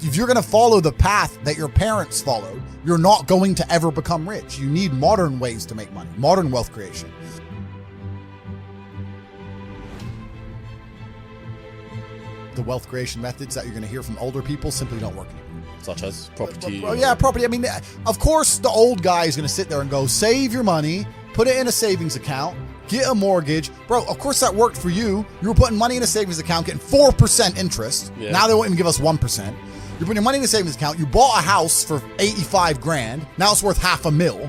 If you're going to follow the path that your parents followed, you're not going to ever become rich. You need modern ways to make money, modern wealth creation. The wealth creation methods that you're going to hear from older people simply don't work anymore. Such as property? Yeah, property. I mean, of course, the old guy is going to sit there and go, save your money, put it in a savings account, get a mortgage. Bro, of course that worked for you. You were putting money in a savings account, getting 4% interest. Yeah. Now they won't even give us 1%. You're putting your money in a savings account. You bought a house for 85 grand. Now it's worth $500,000.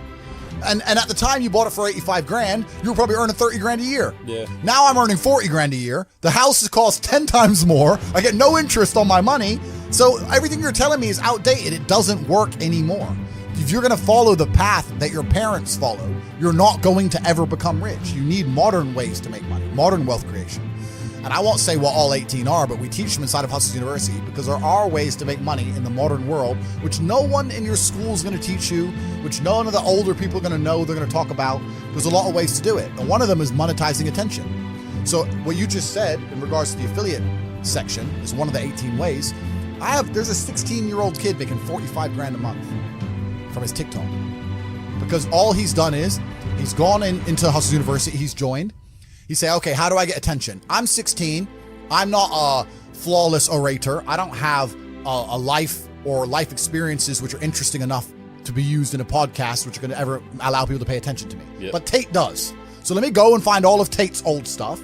And at the time you bought it for 85 grand, you were probably earning 30 grand a year. Yeah. Now I'm earning 40 grand a year. The house has cost 10 times more. I get no interest on my money. So everything you're telling me is outdated. It doesn't work anymore. If you're going to follow the path that your parents followed, you're not going to ever become rich. You need modern ways to make money, modern wealth creation. And I won't say what all 18 are, but we teach them inside of Hustlers University because there are ways to make money in the modern world, which no one in your school is going to teach you, which none of the older people are going to know they're going to talk about. There's a lot of ways to do it. And one of them is monetizing attention. So what you just said in regards to the affiliate section is one of the 18 ways. There's a 16-year-old kid making 45 grand a month from his TikTok because all he's done is he's gone into Hustlers University, he's joined. You say, okay, how do I get attention? I'm 16. I'm not a flawless orator. I don't have a life or life experiences which are interesting enough to be used in a podcast which are going to ever allow people to pay attention to me. Yep. But Tate does. So let me go and find all of Tate's old stuff.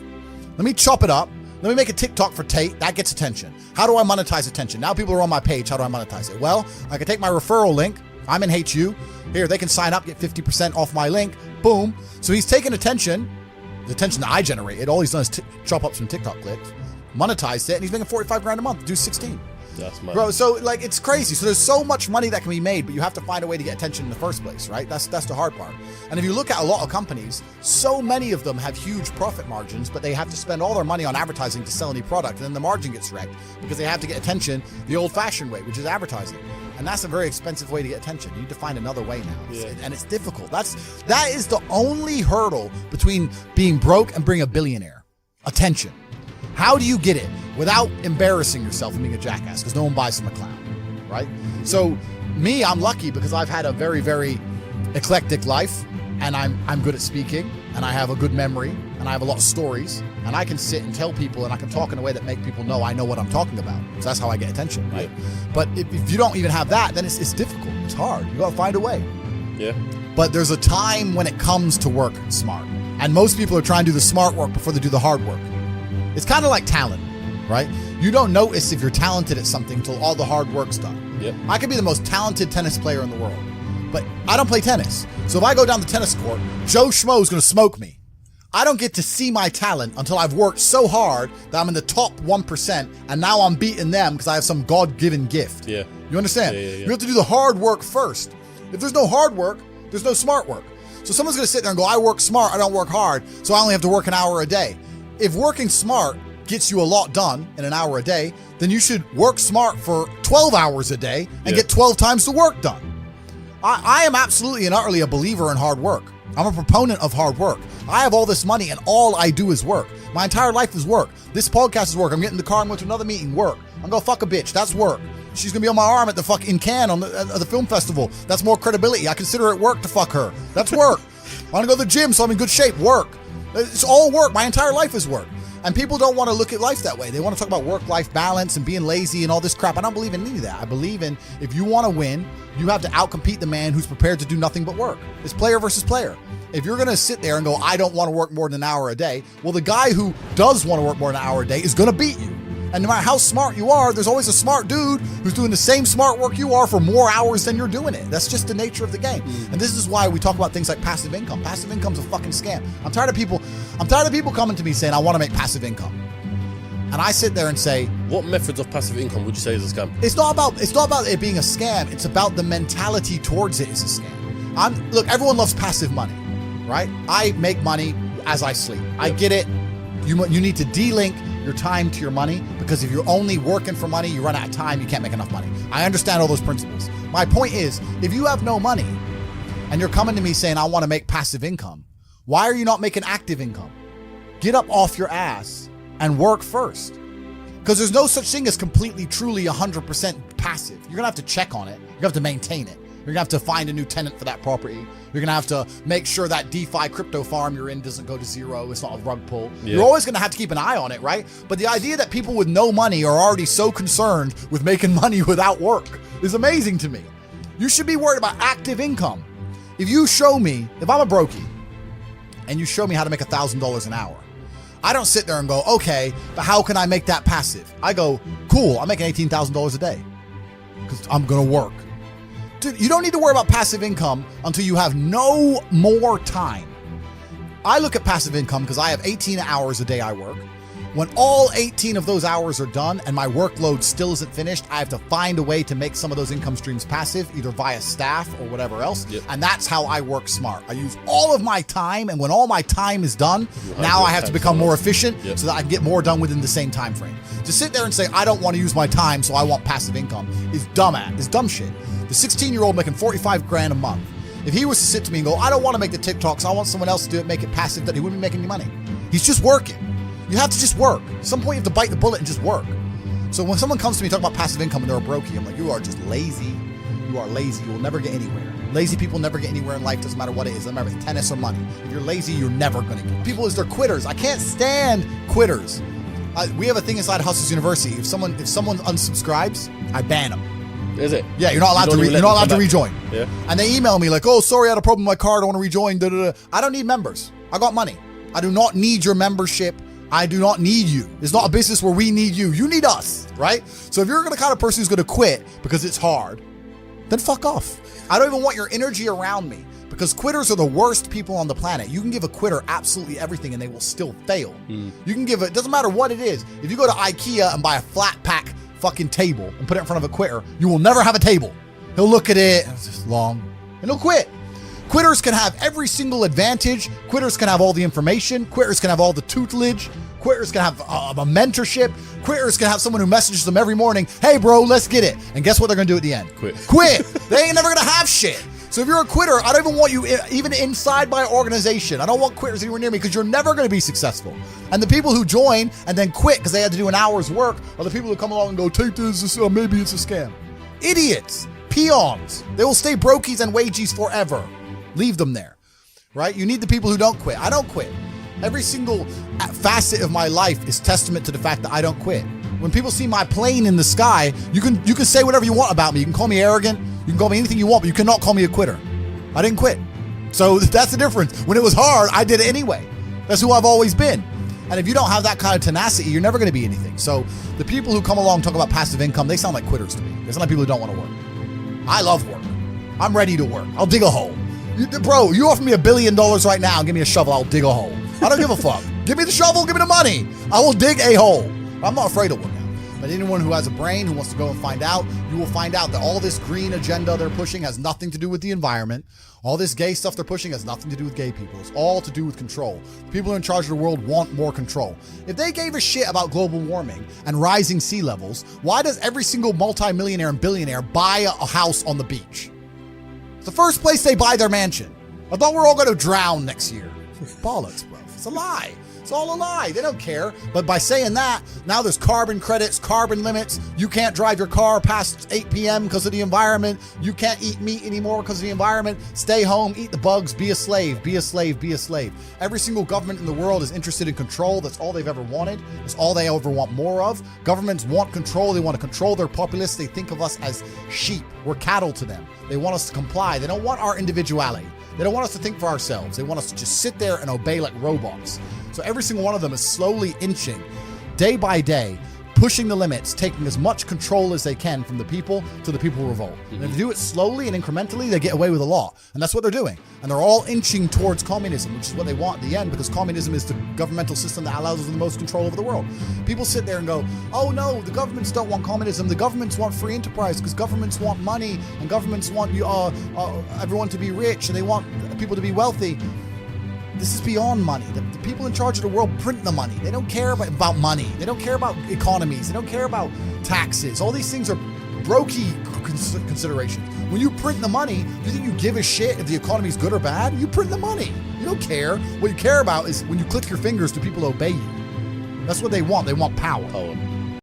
Let me chop it up. Let me make a TikTok for Tate. That gets attention. How do I monetize attention? Now people are on my page. How do I monetize it? Well, I can take my referral link. I'm in HU. Here, they can sign up, get 50% off my link. Boom. So he's taking attention. The attention that I generated, all he's done is chop up some TikTok clicks, monetized it, and he's making 45 grand a month, do 16. That's money. Bro, so like it's crazy. So there's so much money that can be made, but you have to find a way to get attention in the first place, right? That's the hard part. And if you look at a lot of companies, so many of them have huge profit margins, but they have to spend all their money on advertising to sell any product, and then the margin gets wrecked because they have to get attention the old-fashioned way, which is advertising. And that's a very expensive way to get attention. You need to find another way now. Yeah. And it's difficult. That is the only hurdle between being broke and being a billionaire. Attention. How do you get it without embarrassing yourself and being a jackass? Because no one buys from a clown, right? So me, I'm lucky because I've had a very, very eclectic life, and I'm good at speaking, and I have a good memory, and I have a lot of stories, and I can sit and tell people, and I can talk in a way that make people know I know what I'm talking about. So that's how I get attention, right? Yeah. But if you don't even have that, then it's difficult. It's hard. You gotta find a way. Yeah. But there's a time when it comes to work smart, and most people are trying to do the smart work before they do the hard work. It's kind of like talent, right? You don't notice if you're talented at something until all the hard work's done. Yep. I could be the most talented tennis player in the world, but I don't play tennis. So if I go down the tennis court, Joe Schmo is going to smoke me. I don't get to see my talent until I've worked so hard that I'm in the top 1%, and now I'm beating them because I have some God-given gift. Yeah. You understand? Yeah. You have to do the hard work first. If there's no hard work, there's no smart work. So someone's going to sit there and go, I work smart, I don't work hard, so I only have to work an hour a day. If working smart gets you a lot done in an hour a day, then you should work smart for 12 hours a day and get 12 times the work done. I am absolutely and utterly a believer in hard work. I'm a proponent of hard work. I have all this money and all I do is work. My entire life is work. This podcast is work. I'm getting in the car and going to another meeting, work. I'm going to fuck a bitch. That's work. She's going to be on my arm at the fucking Cannes on the film festival. That's more credibility. I consider it work to fuck her. That's work. I want to go to the gym so I'm in good shape. Work. It's all work. My entire life is work. And people don't want to look at life that way. They want to talk about work-life balance and being lazy and all this crap. I don't believe in any of that. I believe in if you want to win, you have to outcompete the man who's prepared to do nothing but work. It's player versus player. If you're going to sit there and go, I don't want to work more than an hour a day, well, the guy who does want to work more than an hour a day is going to beat you. And no matter how smart you are, there's always a smart dude who's doing the same smart work you are for more hours than you're doing it. That's just the nature of the game. And this is why we talk about things like passive income. Passive income's a fucking scam. I'm tired of people coming to me saying, I want to make passive income. And I sit there and say, what methods of passive income would you say is a scam? It's not about it being a scam. It's about the mentality towards it is a scam. Look, everyone loves passive money, right? I make money as I sleep. Yep. I get it. You need to de-link your time to your money, because if you're only working for money, you run out of time, you can't make enough money. I understand all those principles. My point is, if you have no money and you're coming to me saying, I want to make passive income, why are you not making active income? Get up off your ass and work first. Because there's no such thing as completely, truly 100% passive. You're going to have to check on it. You're going to have to maintain it. You're going to have to find a new tenant for that property. You're going to have to make sure that DeFi crypto farm you're in doesn't go to zero. It's not a rug pull. Yeah. You're always going to have to keep an eye on it, right? But the idea that people with no money are already so concerned with making money without work is amazing to me. You should be worried about active income. If you show me, if I'm a brokey, and you show me how to make $1,000 an hour, I don't sit there and go, okay, but how can I make that passive? I go, cool, I'm making $18,000 a day because I'm going to work. Dude, you don't need to worry about passive income until you have no more time. I look at passive income because I have 18 hours a day I work. When all 18 of those hours are done and my workload still isn't finished, I have to find a way to make some of those income streams passive, either via staff or whatever else. Yep. And that's how I work smart. I use all of my time, and when all my time is done, now I have to become more efficient so that I can get more done within the same time frame. To sit there and say, I don't want to use my time, so I want passive income is dumb shit. The 16-year-old making 45 grand a month, if he was to sit to me and go, I don't want to make the TikToks, I want someone else to do it, make it passive, that he wouldn't be making any money. He's just working. You have to just work. At some point you have to bite the bullet and just work. So when someone comes to me talking about passive income and they're a brokey, I'm like, you are just lazy. You are lazy. You will never get anywhere. Lazy people never get anywhere in life, doesn't matter what it is. Doesn't matter if it's tennis or money. If you're lazy, you're never going to get it. People is they're quitters. I can't stand quitters. We have a thing inside Hustlers University. If someone unsubscribes, I ban them. Is it? Yeah, you're not allowed to rejoin. Yeah. And they email me like, oh, sorry, I had a problem with my card. I want to rejoin. I don't need members. I got money. I do not need your membership. I do not need you. It's not a business where we need you. You need us, right? So if you're the kind of person who's going to quit because it's hard, then fuck off. I don't even want your energy around me because quitters are the worst people on the planet. You can give a quitter absolutely everything and they will still fail. You can give it, doesn't matter what it is. If you go to IKEA and buy a flat pack fucking table and put it in front of a quitter, you will never have a table. He'll look at it, it's just long, and he'll quit. Quitters can have every single advantage. Quitters can have all the information. Quitters can have all the tutelage. Quitters can have a mentorship. Quitters can have someone who messages them every morning, hey bro, let's get it. And guess what they're gonna do at the end? Quit. They ain't never gonna have shit. So if you're a quitter, I don't even want you even inside my organization. I don't want quitters anywhere near me because you're never gonna be successful. And the people who join and then quit because they had to do an hour's work are the people who come along and go, take this, maybe it's a scam. Idiots, peons. They will stay brokies and wagies forever. Leave them there, right? You need the people who don't quit. I don't quit. Every single facet of my life is testament to the fact that I don't quit. When people see my plane in the sky, you can say whatever you want about me. You can call me arrogant. You can call me anything you want, but you cannot call me a quitter. I didn't quit. So that's the difference. When it was hard, I did it anyway. That's who I've always been. And if you don't have that kind of tenacity, you're never going to be anything. So the people who come along and talk about passive income, they sound like quitters to me. They sound like people who don't want to work. I love work. I'm ready to work. I'll dig a hole. Bro, you offer me $1 billion right now and give me a shovel, I'll dig a hole. I don't give a fuck. Give me the shovel, give me the money. I will dig a hole. I'm not afraid of work now. But anyone who has a brain, who wants to go and find out, you will find out that all this green agenda they're pushing has nothing to do with the environment. All this gay stuff they're pushing has nothing to do with gay people. It's all to do with control. The people in charge of the world want more control. If they gave a shit about global warming and rising sea levels, why does every single multimillionaire and billionaire buy a house on the beach? The first place they buy their mansion. I thought we're all going to drown next year. Bollocks, bro. It's a lie. It's all a lie. They don't care. But by saying that, now there's carbon credits, carbon limits. You can't drive your car past 8 p.m. because of the environment. You can't eat meat anymore because of the environment. Stay home, eat the bugs, be a slave, be a slave, be a slave. Every single government in the world is interested in control. That's all they've ever wanted. That's all they ever want more of. Governments want control. They want to control their populace. They think of us as sheep. We're cattle to them. They want us to comply. They don't want our individuality. They don't want us to think for ourselves. They want us to just sit there and obey like robots. So every single one of them is slowly inching, day by day, pushing the limits, taking as much control as they can from the people to the people revolt. And if they do it slowly and incrementally, they get away with a lot. And that's what they're doing. And they're all inching towards communism, which is what they want at the end, because communism is the governmental system that allows them the most control over the world. People sit there and go, oh no, the governments don't want communism. The governments want free enterprise because governments want money and governments want everyone to be rich and they want people to be wealthy. This is beyond money. The people in charge of the world print the money. They don't care about money. They don't care about economies. They don't care about taxes. All these things are brokey considerations. When you print the money, do you think you give a shit if the economy is good or bad? You print the money. You don't care. What you care about is when you click your fingers, do people obey you? That's what they want. They want power.